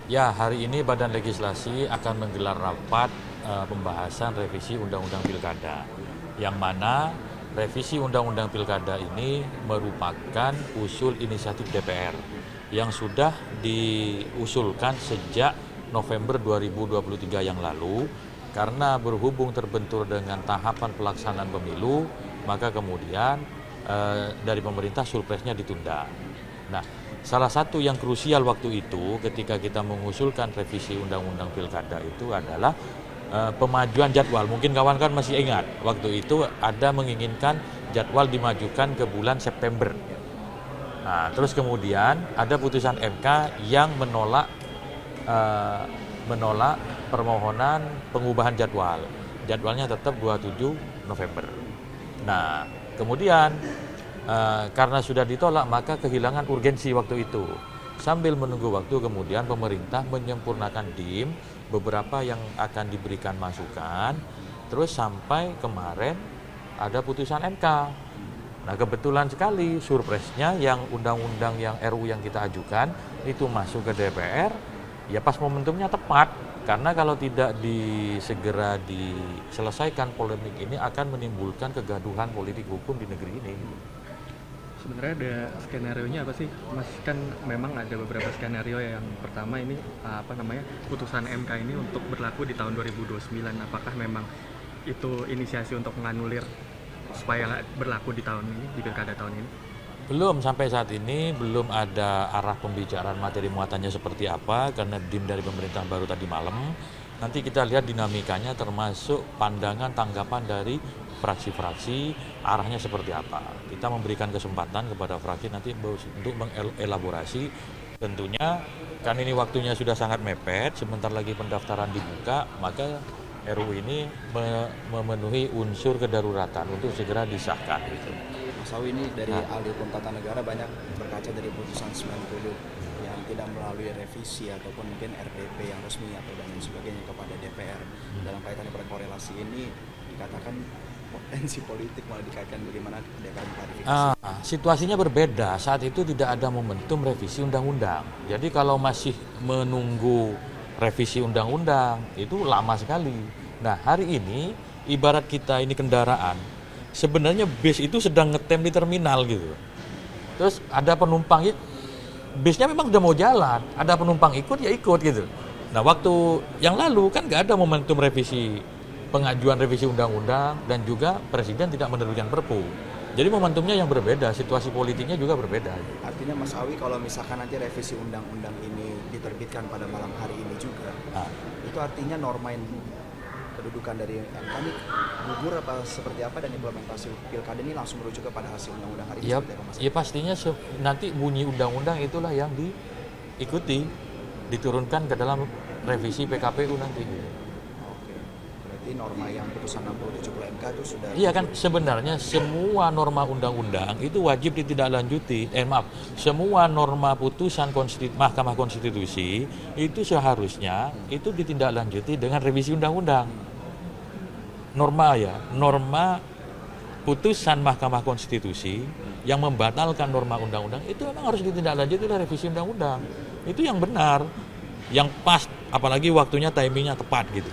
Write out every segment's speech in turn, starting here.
Ya, hari ini Badan Legislasi akan menggelar rapat pembahasan revisi Undang-Undang Pilkada, yang mana revisi Undang-Undang Pilkada ini merupakan usul inisiatif DPR yang sudah diusulkan sejak November 2023 yang lalu. Karena berhubung terbentur dengan tahapan pelaksanaan pemilu, maka kemudian dari pemerintah surpresnya ditunda. Nah, salah satu yang krusial waktu itu ketika kita mengusulkan revisi Undang-Undang Pilkada itu adalah pemajuan jadwal. Mungkin kawan-kawan masih ingat, waktu itu ada menginginkan jadwal dimajukan ke bulan September. Nah, terus kemudian ada putusan MK yang menolak permohonan pengubahan jadwal. Jadwalnya tetap 27 November. Nah, kemudian karena sudah ditolak maka kehilangan urgensi waktu itu. Sambil menunggu waktu kemudian pemerintah menyempurnakan DIM, beberapa yang akan diberikan masukan, terus sampai kemarin ada putusan MK. Nah, kebetulan sekali surpresnya yang undang-undang yang RU yang kita ajukan itu masuk ke DPR, ya pas momentumnya tepat. Karena kalau tidak segera diselesaikan polemik ini akan menimbulkan kegaduhan politik hukum di negeri ini. Sebenarnya ada skenario-nya apa sih, Mas? Kan memang ada beberapa skenario. Yang pertama ini putusan MK ini untuk berlaku di tahun 2029. Apakah memang itu inisiasi untuk menganulir supaya berlaku di tahun ini, di pilkada tahun ini? Belum, sampai saat ini belum ada arah pembicaraan materi muatannya seperti apa karena DIM dari pemerintah baru tadi malam. Nanti kita lihat dinamikanya termasuk pandangan tanggapan dari fraksi-fraksi arahnya seperti apa. Kita memberikan kesempatan kepada fraksi nanti untuk mengelaborasi. Tentunya kan ini waktunya sudah sangat mepet, sebentar lagi pendaftaran dibuka, maka RUU ini memenuhi unsur kedaruratan untuk segera disahkan gitu. Mas Awi, ini dari ahli hukum tata negara banyak berkaca dari putusan 90 yang tidak melalui revisi ataupun mungkin RDP yang resmi atau dan lain sebagainya kepada DPR. Dalam kaitan korelasi ini dikatakan potensi politik malah dikaitkan bagaimana DPR klarifikasi. Situasinya berbeda, saat itu tidak ada momentum revisi undang-undang. Jadi kalau masih menunggu revisi undang-undang itu lama sekali. Nah, hari ini ibarat kita ini kendaraan, sebenarnya bis itu sedang ngetem di terminal gitu. Terus ada penumpang, bisnya memang udah mau jalan, ada penumpang ikut ya ikut gitu. Nah, waktu yang lalu kan nggak ada momentum revisi, pengajuan revisi undang-undang, dan juga Presiden tidak menerbitkan Perpu. Jadi momentumnya yang berbeda, situasi politiknya juga berbeda. Artinya Mas Awi, kalau misalkan nanti revisi undang-undang ini diterbitkan pada malam hari ini juga, itu artinya norma yang kedudukan dari MK ini gugur apa seperti apa, dan implementasi pilkada ini langsung merujuk kepada hasil undang-undang hari ini seperti apa, Mas? Ya pastinya nanti bunyi undang-undang itulah yang diikuti, diturunkan ke dalam revisi PKPU nanti. Oke, berarti norma yang putusan 60/70 MK itu sudah... Iya kan, sebenarnya semua norma undang-undang itu wajib ditindaklanjuti. Semua norma putusan Mahkamah Konstitusi itu seharusnya itu ditindaklanjuti dengan revisi undang-undang. Norma putusan Mahkamah Konstitusi yang membatalkan norma undang-undang itu memang harus ditindaklanjuti oleh revisi undang-undang. Itu yang benar, yang pas, apalagi waktunya, timingnya tepat gitu.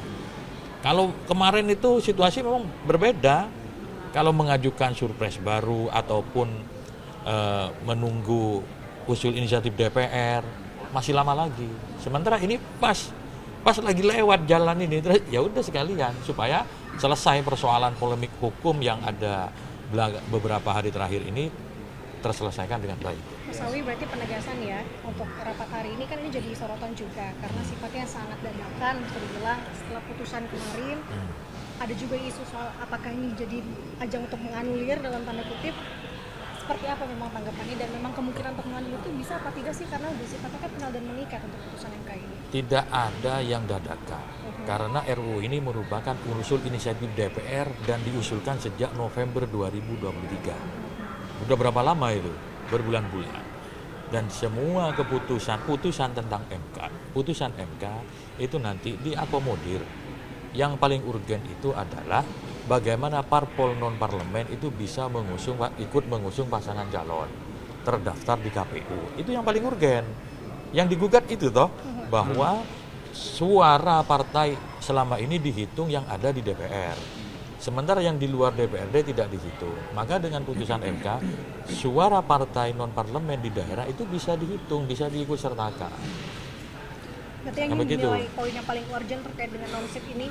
Kalau kemarin itu situasi memang berbeda. Kalau mengajukan surpres baru ataupun menunggu usul inisiatif DPR masih lama lagi. Sementara ini pas lagi lewat jalan ini, terus ya udah sekalian supaya selesai persoalan polemik hukum yang ada beberapa hari terakhir ini terselesaikan dengan baik. Mas Awi, berarti penegasan ya untuk rapat hari ini kan ini jadi sorotan juga karena sifatnya sangat dadakan, bisa dibilang setelah putusan kemarin. Ada juga isu soal apakah ini jadi ajang untuk menganulir dalam tanda kutip. Seperti apa memang tanggapannya, dan memang kemungkinan untuk menganulir itu bisa apa tidak sih, karena udah sifatnya kan final dan mengikat untuk putusan MK ini? Tidak ada yang dadakan, karena RUU ini merupakan usul inisiatif DPR dan diusulkan sejak November 2023. Udah berapa lama itu? Berbulan-bulan. Dan semua putusan tentang MK, putusan MK itu nanti diakomodir. Yang paling urgen itu adalah bagaimana parpol non-parlemen itu bisa ikut mengusung pasangan calon terdaftar di KPU. Itu yang paling urgen. Yang digugat itu toh bahwa suara partai selama ini dihitung yang ada di DPR. Sementara yang di luar DPRD tidak dihitung. Maka dengan putusan MK, suara partai non-parlemen di daerah itu bisa dihitung, bisa diikut sertakan. Berarti yang begitu. dinilai poin yang paling urgent terkait dengan non-seat ini?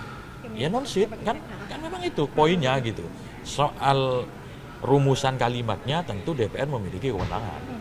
Ya non-seat kan memang itu poinnya gitu. Soal rumusan kalimatnya tentu DPR memiliki kewenangan.